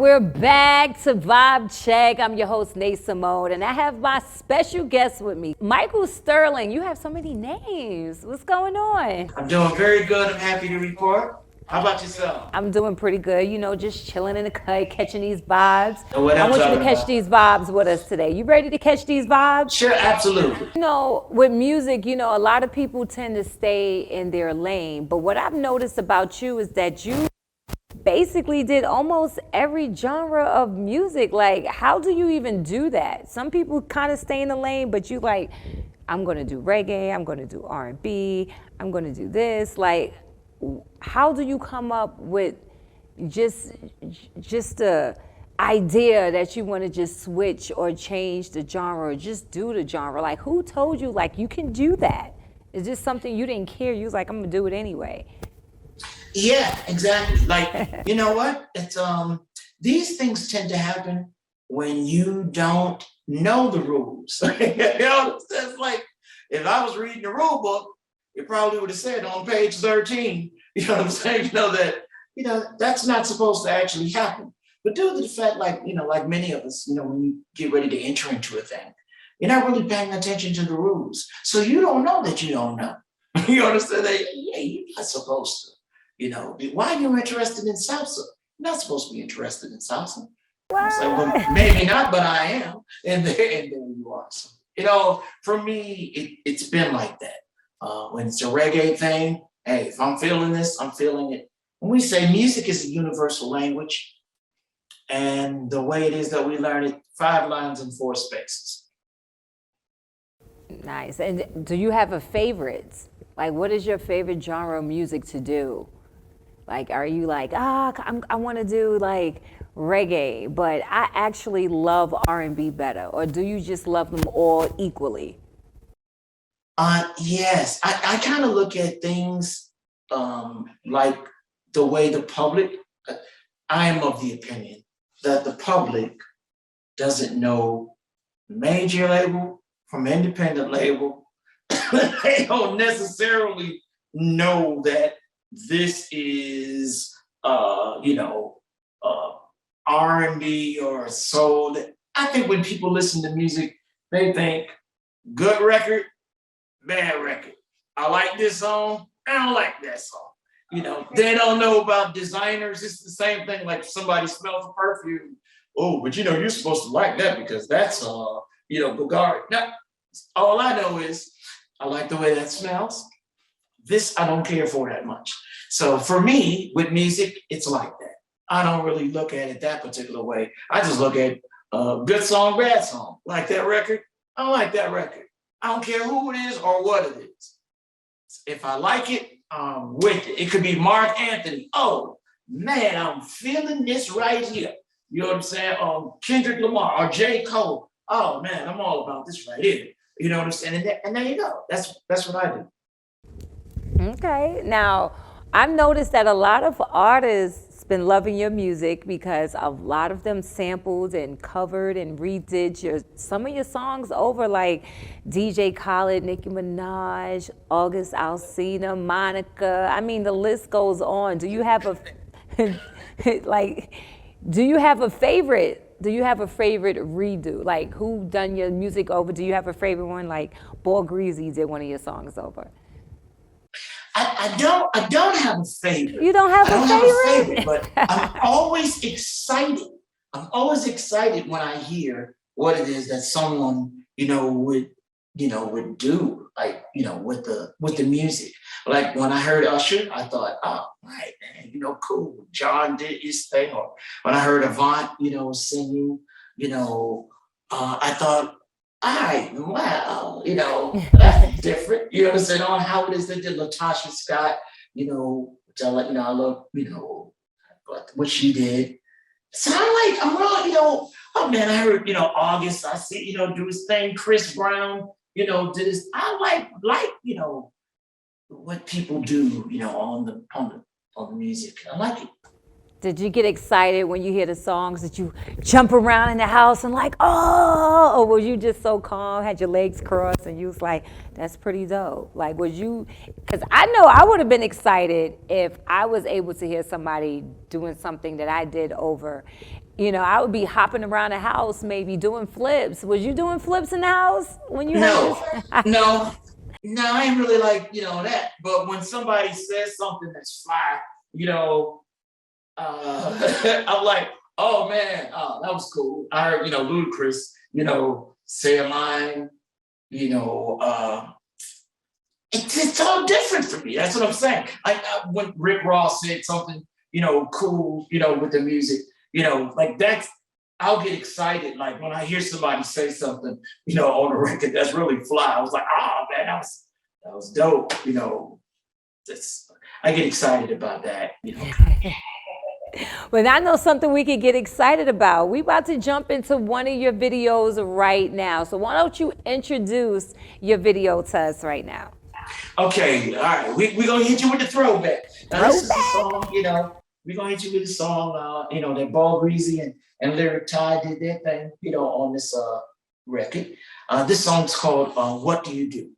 we're back to Vibe Check. I'm your host, Nate Simone, and I have my special guest with me, Michael Sterling. You have so many names. What's going on? I'm doing very good. I'm happy to report. How about yourself? I'm doing pretty good, just chilling in the cut, catching these vibes. Know what I I'm want you to talking catch about? these vibes with us today. You ready to catch these vibes? Sure, absolutely. With music, a lot of people tend to stay in their lane. But what I've noticed about you is that you basically did almost every genre of music. Like, how do you even do that? Some people kind of stay in the lane, but you like, I'm gonna do reggae, I'm gonna do R&B, I'm gonna do this. Like, how do you come up with just just a idea that you want to just switch or change the genre or just do the genre? Like, who told you like you can do that? Is this something you didn't care? You was like, I'm gonna do it anyway. Yeah, exactly. Like, you know what? It's these things tend to happen when you don't know the rules. It's like if I was reading the rule book, it probably would have said on page 13, you know what I'm saying? That's not supposed to actually happen. But due to the fact, like many of us, when you get ready to enter into a thing, you're not really paying attention to the rules. So you don't know that you don't know. You understand that? Yeah, you're not supposed to. Why are you interested in salsa? You're not supposed to be interested in salsa. I was like, well, maybe not, but I am. And there you are. So, for me, it's been like that. When it's a reggae thing, hey, if I'm feeling this, I'm feeling it. When we say music is a universal language, and the way it is that we learn it, 5 lines and 4 spaces. Nice. And do you have a favorite? Like, what is your favorite genre of music to do? Like, are you like, I want to do like reggae, but I actually love R&B better? Or do you just love them all equally? Yes, I kind of look at things like the way the public, uh, I am of the opinion that the public doesn't know major label from independent label. They don't necessarily know that this is, uh, R&B or soul. I think when people listen to music, they think good record, bad record. I like this song. I don't like that song. They don't know about designers. It's the same thing. Like somebody smells a perfume. Oh, but you're supposed to like that because that's Bulgari. Now, all I know is I like the way that smells. This I don't care for that much. So for me, with music, it's like that. I don't really look at it that particular way. I just look at good song, bad song. Like that record, I don't like that record. I don't care who it is or what it is. If I like it, I'm with it. It could be Mark Anthony. Oh man, I'm feeling this right here. You know what I'm saying? Kendrick Lamar or J. Cole. Oh man, I'm all about this right here. You know what I'm saying? And there you go. That's what I do. Okay. Now, I've noticed that a lot of artists been loving your music because a lot of them sampled and covered and redid some of your songs over, like DJ Khaled, Nicki Minaj, August Alsina, Monica. I mean, the list goes on. Do you have a like? Do you have a favorite? Do you have a favorite redo? Like, who done your music over? Do you have a favorite one? Like, Ball Greasy did one of your songs over. I don't have a favorite. You don't have I a don't have a favorite, favorite? but I'm always excited. I'm always excited when I hear what it is that someone, would do, like, with the music. Like when I heard Usher, I thought, oh right, man, cool. John did his thing. Or when I heard Avant, singing, I thought, all right, wow, that's different. You understand on how it is that did Latasha Scott, which I like, I love, what she did. So I'm wrong, oh man, I heard, August, I see, do his thing, Chris Brown, did his, I like, what people do, on the music. I like it. Did you get excited when you hear the songs? Did you jump around in the house and like, oh, or was you just so calm, had your legs crossed, and you was like, that's pretty dope? Like, was you, because I know I would have been excited if I was able to hear somebody doing something that I did over, You know, I would be hopping around the house, maybe doing flips. Was you doing flips in the house when you heard No, this? no, no, I ain't really like, that. But when somebody says something that's fly, you know, I'm like, oh man, that was cool. I heard, Ludacris, say a line, you know, it's all different for me. That's what I'm saying. When Rick Ross said something, cool, with the music, like that's, I'll get excited. Like when I hear somebody say something, on the record that's really fly. I was like, oh man, that was dope. That's, I get excited about that. But I know something we could get excited about. We about to jump into one of your videos right now. So why don't you introduce your video to us right now? Okay, all right. We're gonna hit you with the throwback. Now this is the song, we're gonna hit you with the song, that Ball Breezy and Lyric Ty did their thing, on this record. This song's called What Do You Do?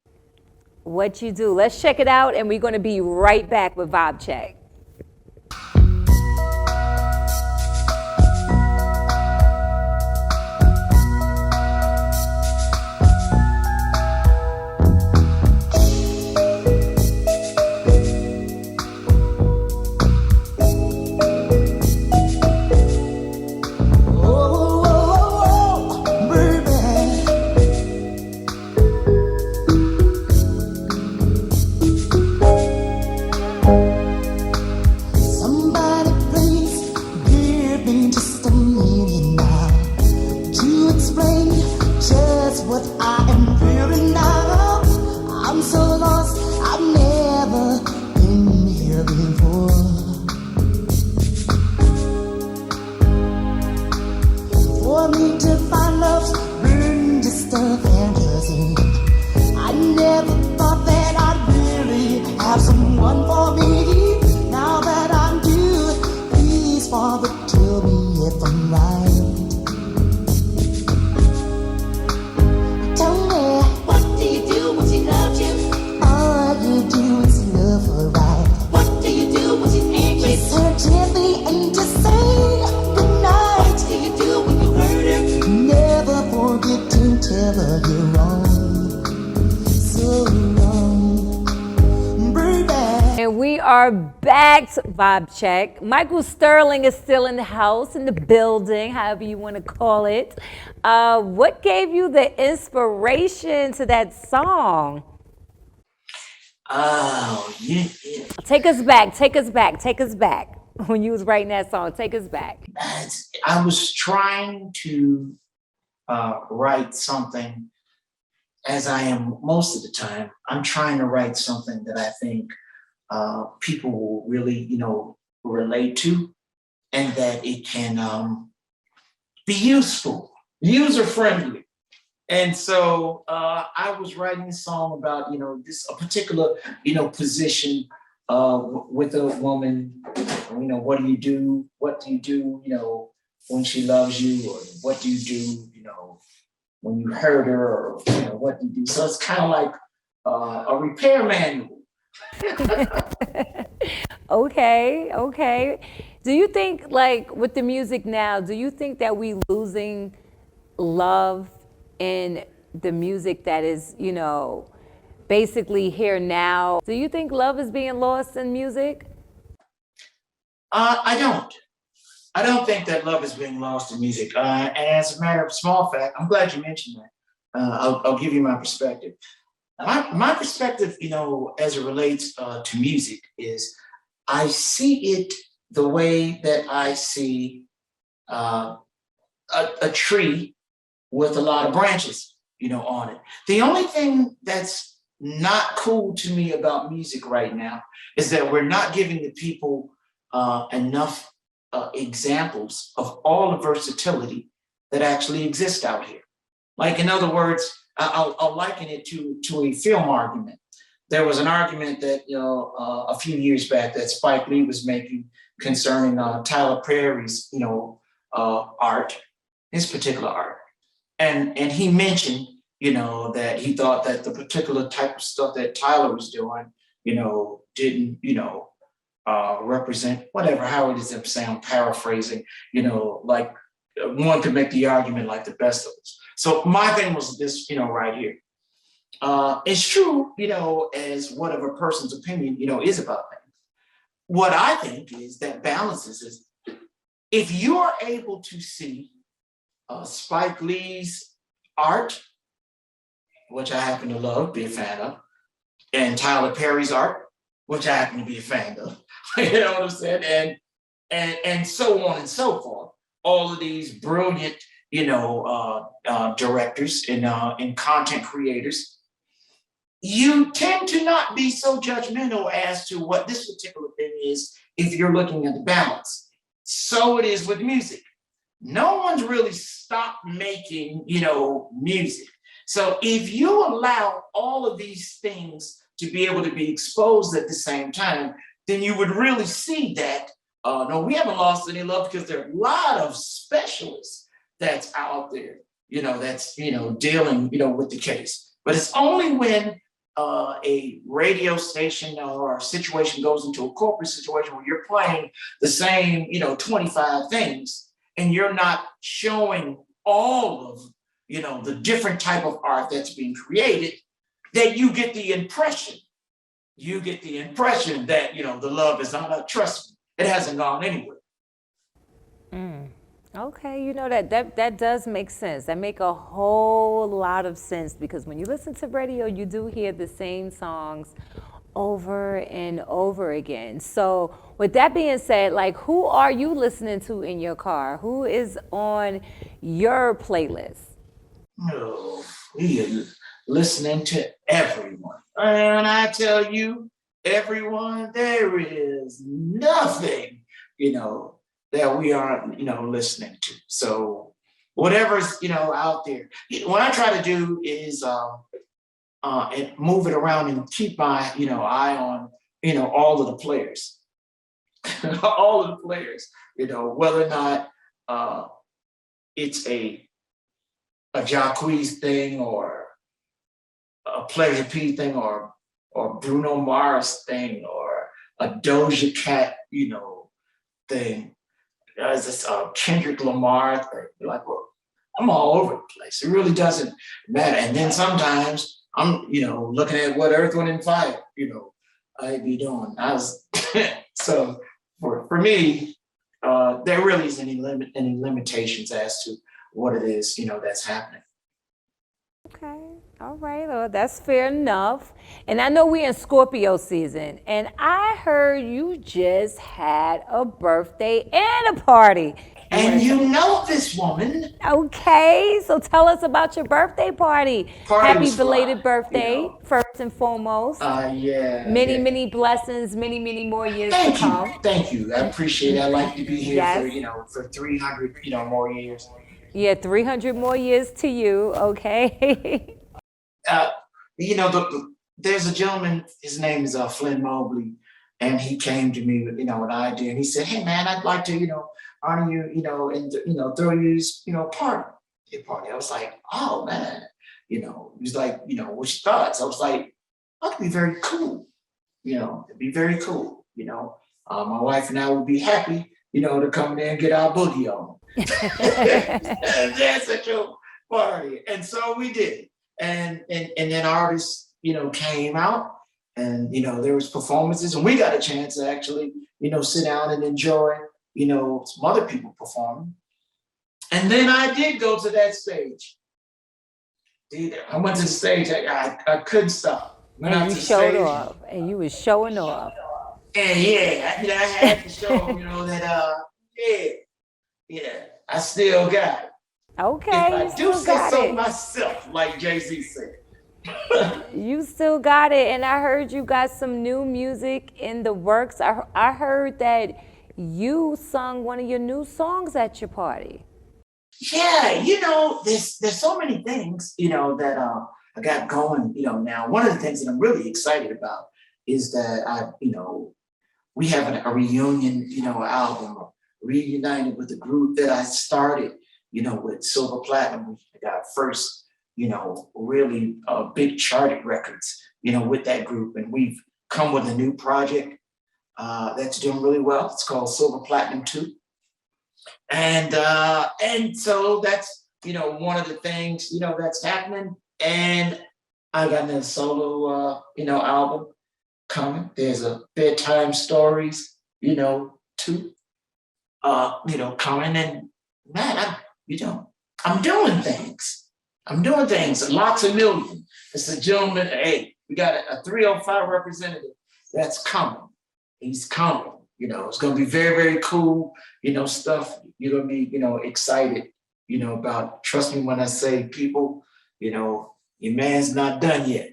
What You Do. Let's check it out, and we're gonna be right back with Vibe Check. And we are back to Vibe Check. Michael Sterling is still in the house, in the building, however you want to call it. What gave you the inspiration to that song? Oh, yeah. Take us back. When you was writing that song, take us back. I was trying to write something, as I am most of the time. I'm trying to write something that I think people will really, relate to, and that it can be useful, user friendly. And so I was writing a song about, a particular, position with a woman. What do you do? What do you do? When she loves you, or what do you do? When you hurt her, or what do you do? So it's kind of like a repair manual. Okay. Do you think, like, with the music now, do you think that we losing love in the music that is, basically here now? Do you think love is being lost in music? I don't. I don't think that love is being lost in music. And as a matter of small fact, I'm glad you mentioned that. I'll give you my perspective. My perspective, as it relates to music, is I see it the way that I see a tree with a lot of branches, on it. The only thing that's not cool to me about music right now is that we're not giving the people enough examples of all the versatility that actually exists out here. Like, in other words, I'll liken it to a film argument. There was an argument that a few years back that Spike Lee was making concerning Tyler Perry's art, his particular art, and he mentioned that he thought that the particular type of stuff that Tyler was doing didn't represent whatever, how it is I'm saying, I'm paraphrasing, like one could make the argument like the best of us. So my thing was this, right here. It's true, as whatever person's opinion, is about things. What I think is that balances is if you are able to see Spike Lee's art, which I happen to love, be a fan of, and Tyler Perry's art, which I happen to be a fan of, you know what I'm saying, and so on and so forth. All of these brilliant, directors and content creators, you tend to not be so judgmental as to what this particular thing is if you're looking at the balance. So it is with music. No one's really stopped making, music. So if you allow all of these things to be able to be exposed at the same time, then you would really see that, no, we haven't lost any love because there are a lot of specialists that's out there, that's, dealing, with the case. But it's only when a radio station or a situation goes into a corporate situation where you're playing the same, 25 things, and you're not showing all of, the different type of art that's being created, that you get the impression. You get the impression that, the love is not, trust me, it hasn't gone anywhere. Okay, that does make sense. That make a whole lot of sense because when you listen to radio, you do hear the same songs over and over again. So with that being said, like who are you listening to in your car? Who is on your playlist? No, we are listening to everyone. And I tell you, everyone, there is nothing, that we aren't, listening to. So whatever's, out there. What I try to do is and move it around and keep my, eye on, all of the players. All of the players, whether or not it's a Jacquees thing or a Pleasure P thing or Bruno Mars thing or a Doja Cat, thing. There's this Kendrick Lamar thing. Like, well, I'm all over the place. It really doesn't matter. And then sometimes I'm, looking at what Earth, Wind, and Fire, I be doing. So for me, there really isn't any limitations as to what it is, that's happening. Okay. All right. Well, that's fair enough. And I know we're in Scorpio season, and I heard you just had a birthday and a party. And you know this woman. Okay, so tell us about your birthday party. Party Happy was belated fly, birthday, first and foremost. Yeah. Many, Yeah. many blessings, many, many more years to Thank you. come. Thank you. I appreciate it. I'd like to be here Yes. for 300, more years. Yeah, 300 more years to you, okay? Uh, there's a gentleman, his name is Flynn Mobley, and he came to me with, an idea, and he said, "Hey man, I'd like to, honor you, and throw you this, party." I was like, "Oh man," he was like, "What's your thoughts?" I was like, "That could be very cool, it'd be very cool, my wife and I would be happy, to come in there and get our boogie on." And that's a true party, and so we did. And then artists, came out, and there was performances, and we got a chance to actually, sit down and enjoy, some other people performing. And then I did go to that stage. I went to the stage. I couldn't stop. Went out And you to the showed stage, off, and you was showing off. and yeah, I had to show them, that I still got it. Okay, If you I do still say got so it. myself, like Jay-Z said. You still got it, and I heard you got some new music in the works. I heard that you sung one of your new songs at your party. Yeah, there's so many things, that I got going, now. One of the things that I'm really excited about is that we have a reunion, album, reunited with the group that I started, with Silver Platinum. We got our first, really big charted records, with that group. And we've come with a new project that's doing really well. It's called Silver Platinum 2. And so that's one of the things that's happening. And I got another solo album coming. There's a bedtime stories too coming. And man, I'm doing things. Lots of million. It's a gentleman. Hey, we got a 305 representative that's coming. He's coming. It's gonna be very, very cool, stuff you're gonna be, excited, about. Trust me when I say, people, your man's not done yet.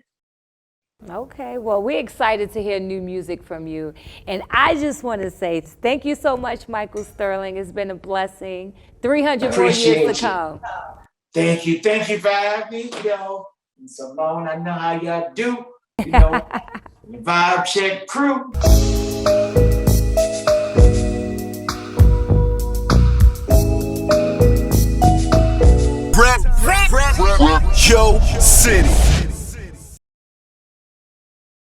Okay, well, we're excited to hear new music from you. And I just want to say thank you so much, Michael Sterling. It's been a blessing. 300 more years to come. Thank you. Thank you for having me, And Simone, I know how y'all do, the Vibe Check crew. Rep, Yo City.